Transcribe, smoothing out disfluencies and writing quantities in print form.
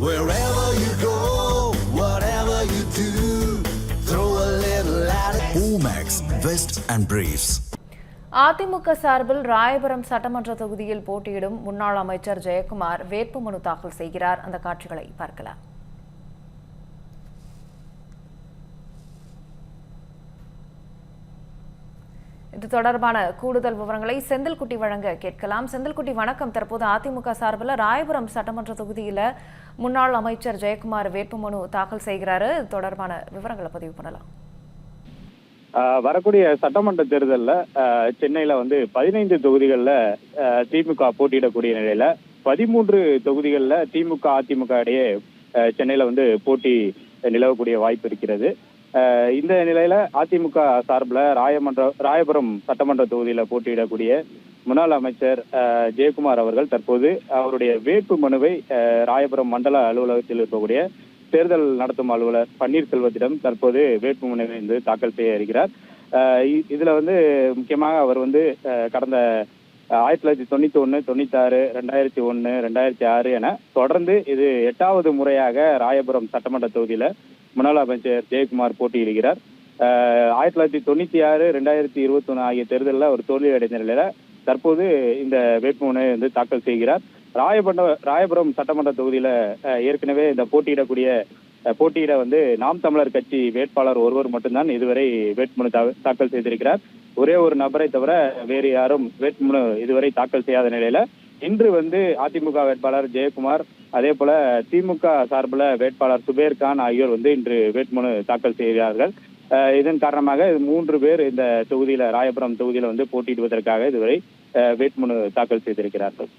Wherever you go, whatever you do, throw a little at it. Omax, Vest and Briefs. AIADMK சார்பில் ராயபுரம் சட்டமன்ற தொகுதியில் போட்டியிடும் முன்னாள் அமைச்சர் ஜெயக்குமார் வேட்புமனு தாக்கல் செய்கிறார். அந்த காட்சிகளை பார்க்கலாம். இது தொடர்பான கூடுதல் விவரங்களை செந்தில்குட்டி வழங்க கேட்கலாம். செந்தில்குட்டி வணக்கம். தற்போது அதிமுக சார்பில் ராயபுரம் சட்டமன்ற தொகுதியில் முன்னாள் அமைச்சர் ஜெயக்குமார் வேட்புமனு தாக்கல் செய்கிறாரு. இது தொடர்பான விவரங்களை பதிவு பண்ணலாம். வரக்கூடிய சட்டமன்ற தேர்தலில் சென்னையில 15 தொகுதிகளில் திமுக போட்டியிடக்கூடிய நிலையில 13 தொகுதிகளில் திமுக அதிமுக இடையே சென்னையில போட்டி நிலவக்கூடிய வாய்ப்பு இருக்கிறது. இந்த நிலையில அதிமுக சார்பில் ராயபுரம் சட்டமன்ற தொகுதியில போட்டியிடக்கூடிய முன்னாள் அமைச்சர் ஜெயக்குமார் அவர்கள் தற்போது அவருடைய வேட்பு மனுவை ராயபுரம் மண்டல அலுவலகத்தில் இருக்கக்கூடிய தேர்தல் நடத்தும் அலுவலர் பன்னீர்செல்வத்திடம் தற்போது வேட்புமனுவை தாக்கல் செய்ய இருக்கிறார். இதுல முக்கியமாக அவர் கடந்த 1991, 96, 2001, 2006 என தொடர்ந்து இது 8வது முறையாக ராயபுரம் சட்டமன்ற தொகுதியில முன்னாள் அமைச்சர் ஜெயக்குமார் போட்டியிடுகிறார். 1996, 2021 ஆகிய தேர்தலில் அவர் தோல்வி அடைந்த நிலையில தற்போது இந்த வேட்புமனு தாக்கல் செய்கிறார். ராயபுரம் சட்டமன்ற தொகுதியில ஏற்கனவே இந்த போட்டியிட நாம் தமிழர் கட்சி வேட்பாளர் ஒருவர் மட்டும்தான் இதுவரை வேட்புமனு தாக்கல் செய்திருக்கிறார். ஒரே ஒரு நபரை தவிர வேறு யாரும் வேட்புமனு இதுவரை தாக்கல் செய்யாத நிலையில இன்று அதிமுக வேட்பாளர் ஜெயக்குமார், அதே போல திமுக சார்பில் வேட்பாளர் சுபேர்கான் ஆகியோர் இன்று வேட்புமனு தாக்கல் செய்கிறார்கள். இதன் காரணமாக 3 பேர் இந்த தொகுதியில ராயபுரம் தொகுதியில போட்டியிடுவதற்காக இதுவரை வேட்புமனு தாக்கல் செய்திருக்கிறார்கள்.